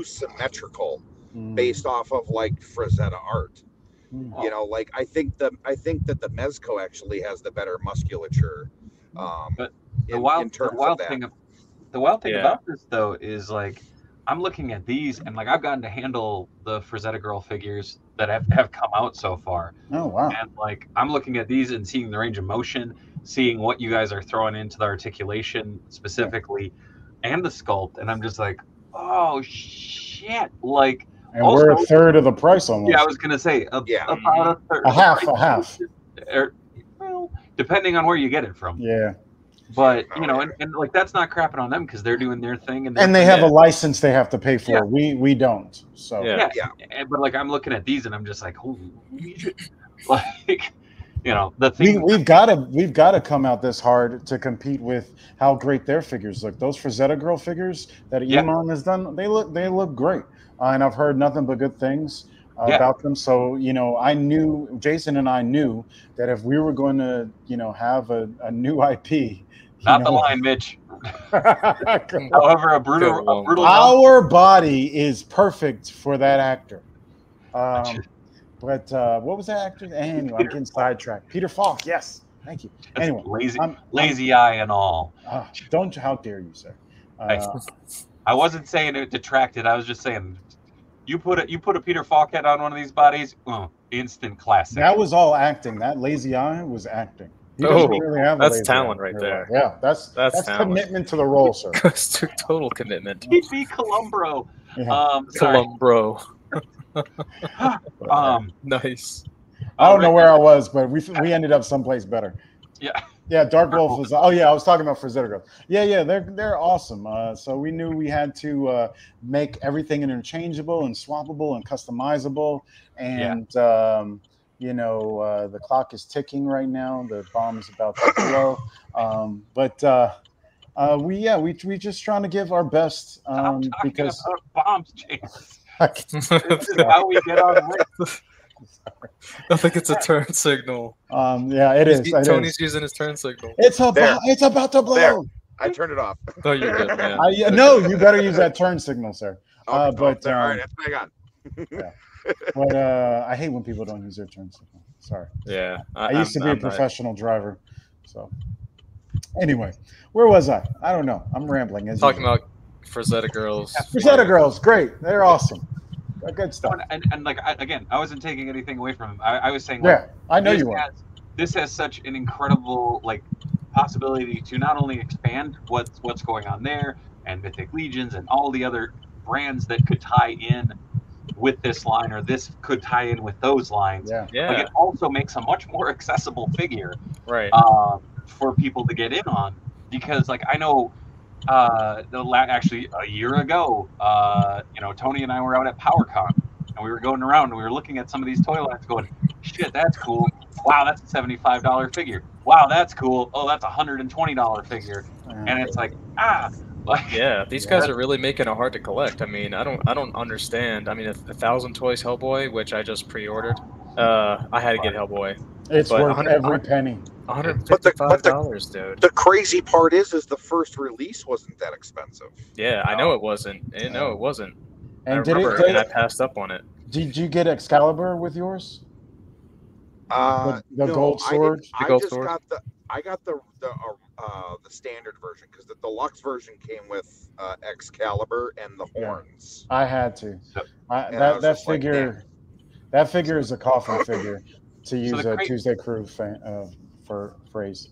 symmetrical based off of like Frazetta art. You know, like I think that the Mezco actually has the better musculature. But the In wild terms of that. The wild thing Yeah. about this though is like I'm looking at these and like I've gotten to handle the Frazetta Girl figures that have come out so far. Oh wow. And like I'm looking at these and seeing the range of motion, seeing what you guys are throwing into the articulation specifically and the sculpt, and I'm just like, oh shit. Like And also, we're a third of the price almost. yeah, I was gonna say Yeah. about a third. A half. Or, well, depending on where you get it from. Yeah. But you know, and like that's not crapping on them because they're doing their thing, and And they have a license they have to pay for. Yeah. We don't. So Yeah. But like I'm looking at these and I'm just like, holy shit. Like, you know, the thing we've got to come out this hard to compete with how great their figures look. Those Frazetta Girl figures that Yeah. Iman has done, they look great, and I've heard nothing but good things about them. So you know, Jason and I knew that if we were going to have a new IP. not the line, Mitch. However, a brutal Our body is perfect for that actor. But what was that actor? Anyway, I'm getting sidetracked. Peter Falk. Yes, thank you. Anyway, lazy eye and all. Don't! How dare you, sir? I wasn't saying it detracted. I was just saying, you put a Peter Falk head on one of these bodies, instant classic. That was all acting. That lazy eye was acting. He doesn't really have that's talent right there. Yeah, that's commitment to the role, sir. Total commitment. beefy Columbro. Yeah. Columbro. Nice. I don't know where I was, but we ended up someplace better. Yeah, Dark Wolf was. Oh yeah, I was talking about Frazetta Girls. Yeah, they're awesome. So we knew we had to make everything interchangeable and swappable and customizable. And the clock is ticking right now. The bomb is about to blow. We just trying to give our best because about bombs, James. This is how we get on with. I think it's a turn signal. Yeah, it is. Tony's using his turn signal. It's about to blow. There. I turned it off. Oh, you're good, man. No, you better use that turn signal, sir. All right, that's what I got. Yeah. But I hate when people don't use their turn signal. Sorry. Yeah. I used to be a professional driver. So anyway, where was I? I don't know. I'm rambling. Talking about Frazetta Girls. Frazetta Girls, great. They're awesome. Good stuff. And like I wasn't taking anything away from them. I was saying, like, yeah, I know you were. This has such an incredible like possibility to not only expand what's going on there and Mythic Legions and all the other brands that could tie in with this line, or this could tie in with those lines. Yeah. Like it also makes a much more accessible figure, right? For people to get in on, because like I know. Actually, a year ago, Tony and I were out at PowerCon, and we were going around and we were looking at some of these toy lines, going, "Shit, that's cool! Wow, that's a $75 figure! Wow, that's cool! Oh, that's a $120 figure!" And it's like, yeah, these guys are really making it hard to collect. I mean, I don't understand. I mean, 1,000 toys Hellboy, which I just pre-ordered. I had to get Hellboy. It's worth every penny. $155, dude. The crazy part is the first release wasn't that expensive. Yeah, I know it wasn't. I know it wasn't. And I passed up on it. Did you get Excalibur with yours? The gold sword. I got the standard version because the deluxe version came with Excalibur and the horns. I had to. That figure is a coffin figure, to use a Tuesday Crew for phrase.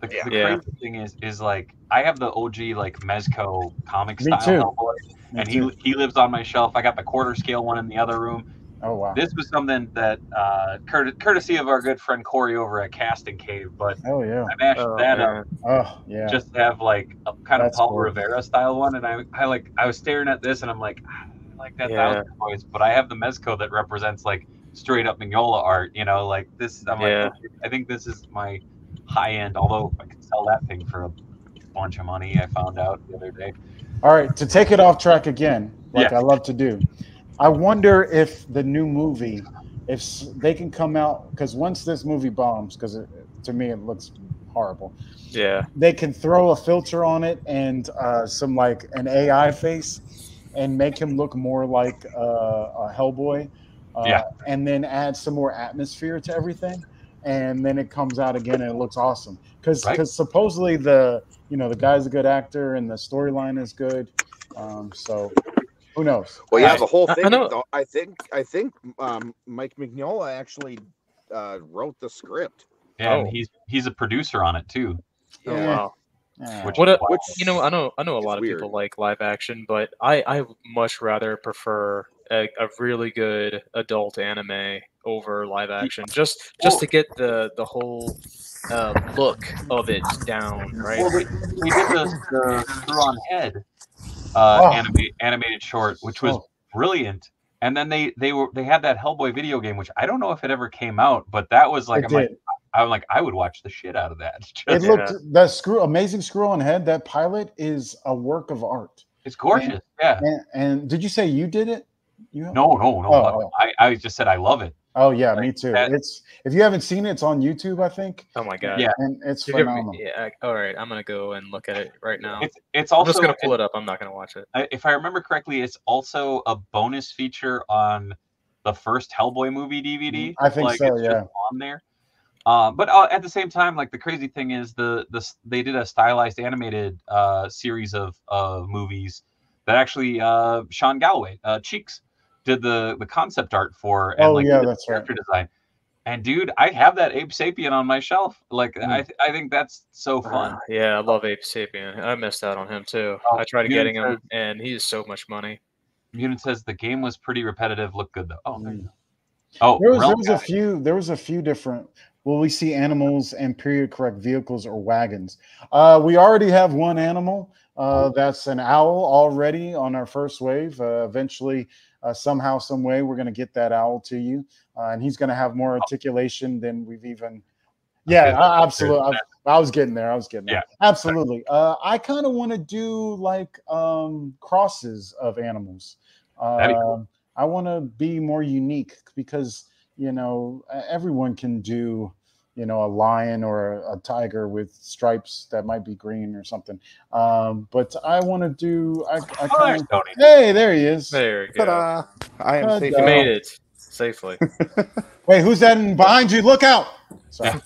The crazy thing is like I have the OG like Mezco comic style Hellboy, and he lives on my shelf. I got the quarter scale one in the other room. Oh wow! This was something that courtesy of our good friend Corey over at Casting Cave, but I mashed that up. Oh yeah! Just to have like a kind of Paul Rivera style one, and I was staring at this and I'm like, I like that 1,000 toys, but I have the Mezco that represents like straight up Mignola art, like this. I'm like, I think this is my high end. Although I could sell that thing for a bunch of money, I found out the other day. All right, to take it off track again, like I love to do. I wonder if the new movie, if they can come out, because once this movie bombs, because to me it looks horrible. Yeah. They can throw a filter on it and some like an AI face, and make him look more like a Hellboy. and then add some more atmosphere to everything, and then it comes out again and it looks awesome. Because supposedly the guy's a good actor and the storyline is good. So who knows? Well, yeah, the whole I thing. know. I think Mike Mignola actually wrote the script. Yeah, and he's a producer on it too. Oh Yeah. wow. Which What Which I know a lot of weird. people like live action, but I much rather prefer a really good adult anime over live action, just to get the whole look of it down, right? Well, we did the Screw on Head animated short, which was brilliant. And then they had that Hellboy video game, which I don't know if it ever came out, but that was like I'm like I would watch the shit out of that. It looked that Amazing Screw on Head. That pilot is a work of art. It's gorgeous. And did you say you did it? No. I just said I love it. Oh yeah, me too. It's if you haven't seen it, it's on YouTube, I think. Oh my god. Yeah, and it's phenomenal. All right, I'm gonna go and look at it right now. It's also I'm just gonna pull it up. I'm not gonna watch it. If I remember correctly, it's also a bonus feature on the first Hellboy movie DVD. I think so. It's just on there. But at the same time, like the crazy thing is they did a stylized animated series of movies that actually Sean Galloway Cheeks did the concept art for and that's character design. And dude, I have that Ape Sapien on my shelf. Like I think that's so fun. Yeah, I love Ape Sapien. I missed out on him too. I tried getting him, and he's so much money. Mutant says the game was pretty repetitive. Looked good though. Oh, there you go. Oh, there was a few different. Will we see animals and period correct vehicles or wagons? We already have one animal. That's an owl already on our first wave. Eventually, somehow, some way, we're going to get that owl to you, and he's going to have more articulation than we've even. Yeah, absolutely. I was getting there. Yeah, absolutely. I kind of want to do like crosses of animals. I want to be more unique because everyone can do a lion or a tiger with stripes that might be green or something. But I want to do. Hey, there he is. There you go. Ta-da. I am safe. You made it safely. Wait, who's that behind you? Look out! Sorry.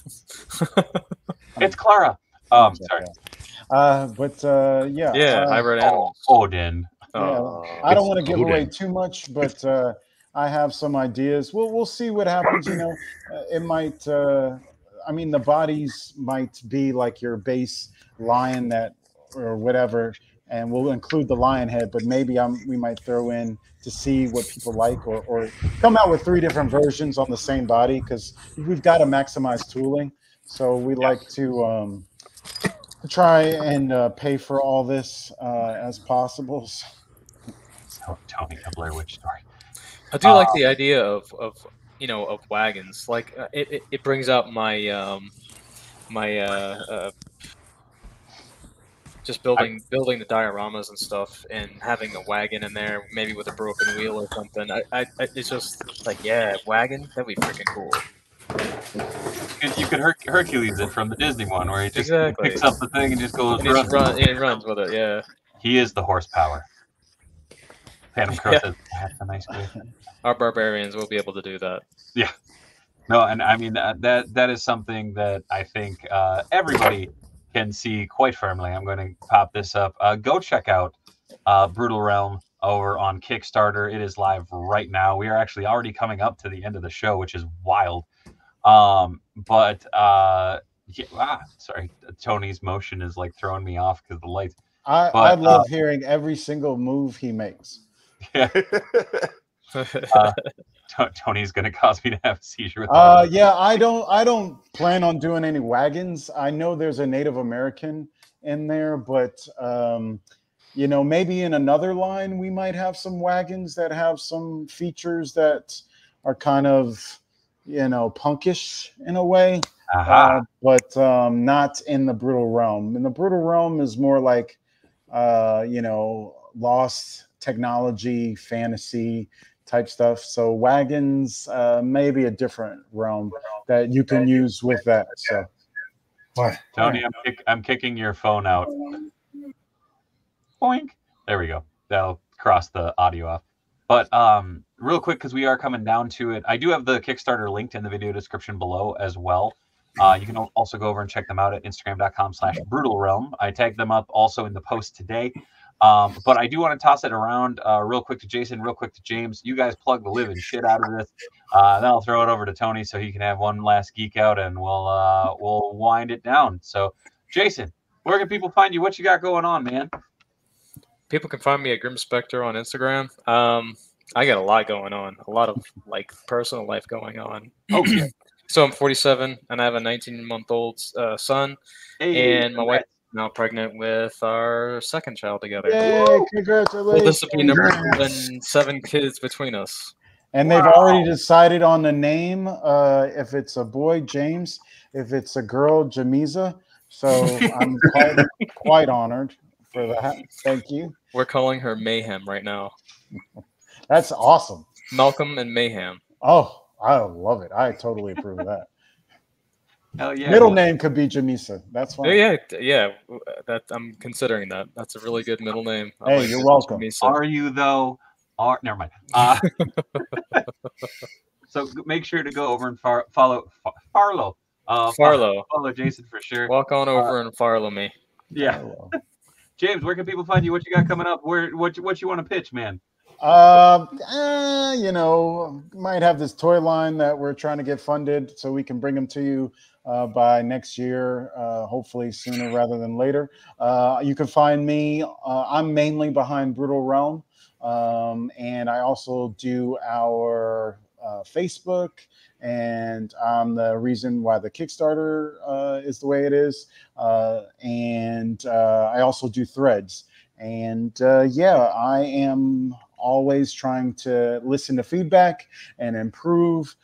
It's Clara. Sorry. Hybrid animals. Odin. Yeah, I don't want to give away too much, but I have some ideas. We'll see what happens. It might. The bodies might be like your base lion or whatever, and we'll include the lion head. But maybe we might throw in to see what people like, or come out with 3 different versions on the same body because we've got to maximize tooling. So we like to try and pay for all this as possible. So, Tony, a Blair Witch story. I do like the idea of wagons. Like it brings out my just building the dioramas and stuff, and having a wagon in there, maybe with a broken wheel or something. It's just like, wagon, that'd be freaking cool. You could Hercules it from the Disney one, where he just picks up the thing and just goes. And he runs with it. Yeah. He is the horsepower. Phantom Crow says that's a nice question. Our barbarians will be able to do that. Yeah. No, and I mean that is something that I think everybody can see quite firmly. I'm going to pop this up. Go check out Brutal Realm over on Kickstarter. It is live right now. We are actually already coming up to the end of the show, which is wild. Sorry, Tony's motion is like throwing me off because the lights. I love hearing every single move he makes. Yeah. Tony's gonna cause me to have a seizure. I don't plan on doing any wagons. I know there's a Native American in there, but maybe in another line we might have some wagons that have some features that are kind of punkish in a way, but not in the Brutal Realm. And the Brutal Realm is more like lost technology, fantasy type stuff. So wagons, maybe a different realm that you can use with that. So, Tony, I'm kicking your phone out. Boink. There we go. That'll cross the audio off. But real quick, because we are coming down to it, I do have the Kickstarter linked in the video description below as well. You can also go over and check them out at Instagram.com/BrutalRealm. I tagged them up also in the post today. But I do want to toss it around real quick to Jason, real quick to James. You guys plug the living shit out of this. Then I'll throw it over to Tony so he can have one last geek out, and we'll wind it down. So, Jason, where can people find you? What you got going on, man? People can find me at Grim Spectre on Instagram. I got a lot going on, a lot of like personal life going on. Okay. So I'm 47 and I have a 19-month-old son, and my wife is now pregnant with our second child together. Yay, congratulations. Well, this will be number 7 kids between us. And they've already decided on the name. If it's a boy, James. If it's a girl, Jamiza. So I'm quite honored for that. Thank you. We're calling her Mayhem right now. That's awesome. Malcolm and Mayhem. Oh, I love it. I totally approve of that. Hell yeah. Middle name could be Jamisa. That's fine. Yeah. That I'm considering that. That's a really good middle name. Hey, you're welcome. Jamisa. Are you though? Never mind. So make sure to go over and follow Farlow. Follow Jason for sure. Walk on over and follow me. Yeah. James, where can people find you? What you got coming up? What you want to pitch, man? You know, might have this toy line that we're trying to get funded so we can bring them to you by next year, hopefully sooner rather than later. You can find me. I'm mainly behind Brutal Realm, and I also do our Facebook, and I'm the reason why the Kickstarter is the way it is. And I also do threads. And yeah, I am always trying to listen to feedback and improve.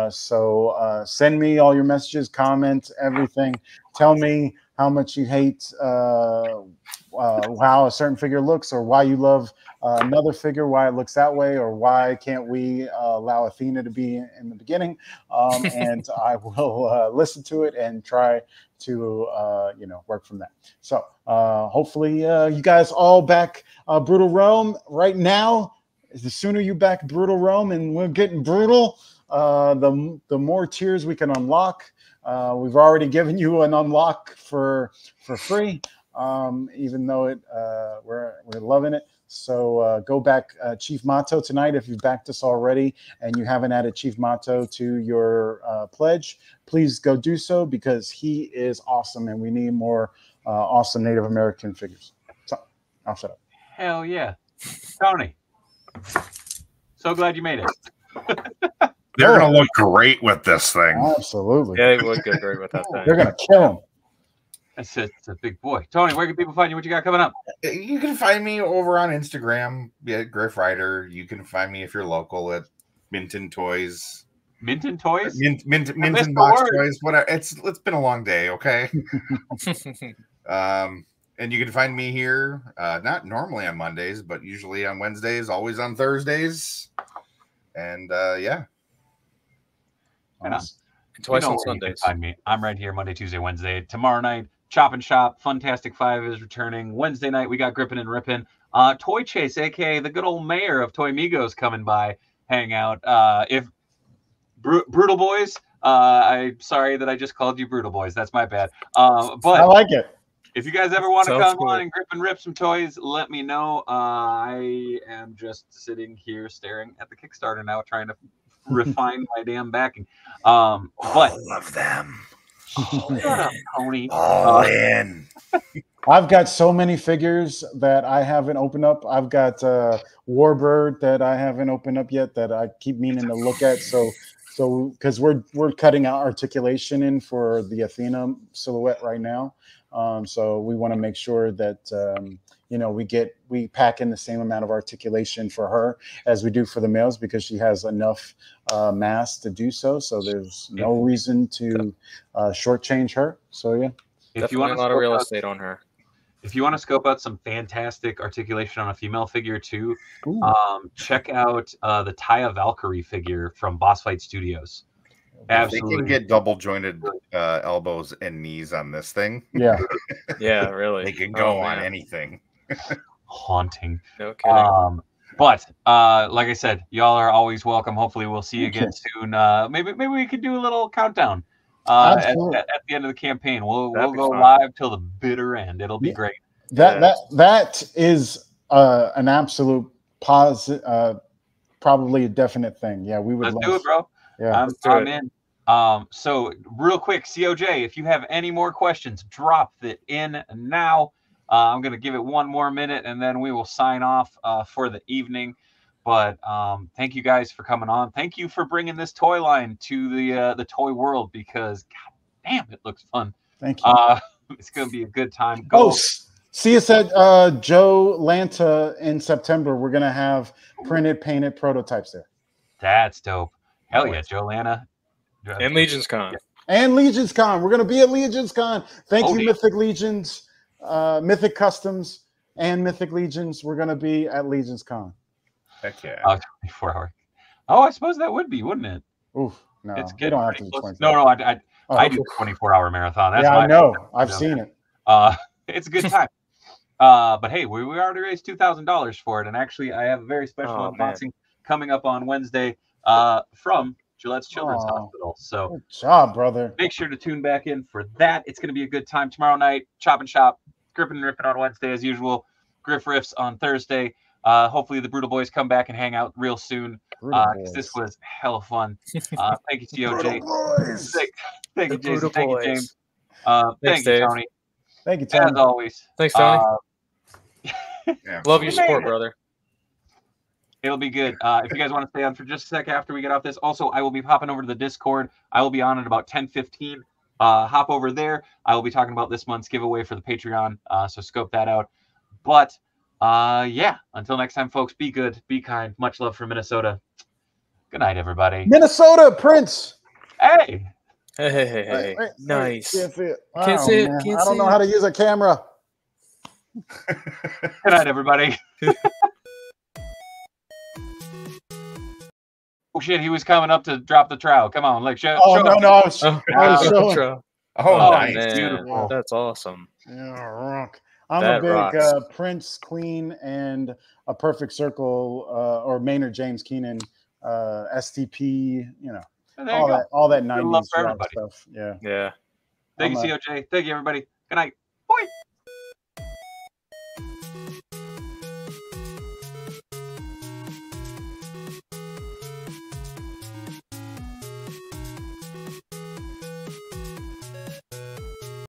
So send me all your messages, comments, everything. Tell me how much you hate how a certain figure looks, or why you love another figure, why it looks that way, or why can't we allow Athena to be in the beginning. And I will listen to it and try to work from that. So hopefully you guys all back Brutal Realm right now. The sooner you back Brutal Realm and we're getting brutal, the more tiers we can unlock. We've already given you an unlock for free, even though we're loving it. So go back Chief Mato tonight if you've backed us already and you haven't added Chief Mato to your pledge. Please go do so, because he is awesome and we need more awesome Native American figures. So I'll shut up. Hell yeah. Tony, so glad you made it. They're going to look great with this thing. Absolutely. Yeah, they would go great with that thing. They're going to kill him. It's a big boy. Tony, where can people find you? What you got coming up? You can find me over on Instagram, Griff Rider. You can find me if you're local at Minton Toys. Minton Toys? Minton Box Toys. Whatever. It's been a long day, okay? And you can find me here, not normally on Mondays, but usually on Wednesdays, always on Thursdays. And yeah. And twice on Sundays. Find me. I'm right here Monday, Tuesday, Wednesday. Tomorrow night, Chop and Shop, Funtastic 5 is returning. Wednesday night, we got Grippin' and Rippin'. Toy Chase, aka the good old mayor of Toy Migos, coming by, hang out. If Brutal Boys, I'm sorry that I just called you Brutal Boys. That's my bad. But I like it. If you guys ever want to come cool. on and grip and rip some toys, let me know. I am just sitting here staring at the Kickstarter now, trying to refine my damn backing. But all of them. Shut up, Tony. All in. I've got so many figures that I haven't opened up. I've got Warbird that I haven't opened up yet that I keep meaning to look at. So because we're cutting out articulation in for the Athena silhouette right now. So we want to make sure that we pack in the same amount of articulation for her as we do for the males, because she has enough mass to do so. So there's no reason to shortchange her. So yeah, If you want a lot of real estate on her. If you want to scope out some fantastic articulation on a female figure too, check out the Taya Valkyrie figure from Boss Fight Studios. Absolutely. They can get double jointed elbows and knees on this thing. yeah. Yeah, really. They can go on anything. Haunting. No kidding. But like I said, y'all are always welcome. Hopefully, we'll see you again soon. Maybe we could do a little countdown at the end of the campaign. We'll go live till the bitter end. It'll be great. That is an absolute probably a definite thing. Yeah, we would. Let's do it, bro. Yeah, I'm in. So real quick, COJ, if you have any more questions, drop it in now. I'm going to give it one more minute and then we will sign off for the evening. But thank you guys for coming on. Thank you for bringing this toy line to the toy world because, god damn, it looks fun. Thank you. It's going to be a good time. See us at Joe Lanta in September. We're going to have painted prototypes there. That's dope. Hell yeah, Joe Lanta. And Legions Con. And Legions Con. We're going to be at Legions Con. Thank you, Mythic Legions, Mythic Customs, and Mythic Legions. We're going to be at Legions Con. Heck yeah. 24 hours. Oh, I suppose that would be, wouldn't it? Oof, no. It's good. Don't have to do 24. No, I do a 24-hour marathon. That's I know. I've seen it. It's a good time. But hey, we already raised $2,000 for it. And actually, I have a very special unboxing coming up on Wednesday from Gillette's Children's Hospital. So good job, brother. Make sure to tune back in for that. It's going to be a good time tomorrow night. Chop and Shop, Gripping and Ripping on Wednesday as usual. Griff Riffs on Thursday. Hopefully the Brutal Boys come back and hang out real soon. Because this was hella fun. Thank you, COJ. Thank you, Jason. Thank you, James. Thank you, Tony. Thank you, Tony. As always. Thanks, Tony. Love your support, brother. It'll be good. If you guys want to stay on for just a sec after we get off this, also, I will be popping over to the Discord. I will be on at about 10:15. Hop over there. I will be talking about this month's giveaway for the Patreon, so scope that out. But, yeah, until next time, folks, be good, be kind. Much love from Minnesota. Good night, everybody. Minnesota, Prince. Hey. Hey. Nice. Can't see it. Can't see it. I don't know how to use a camera. Good night, everybody. Oh shit, he was coming up to drop the trowel. Come on, like show. Oh no, I was showing. Oh, nice. Man. Beautiful. That's awesome. Yeah, rock. I'm a big Prince, Queen, and a Perfect Circle or Maynard James Keenan STP. You know, all that 90s rock stuff. Yeah. Yeah. Thank you, COJ. Thank you, everybody. Good night.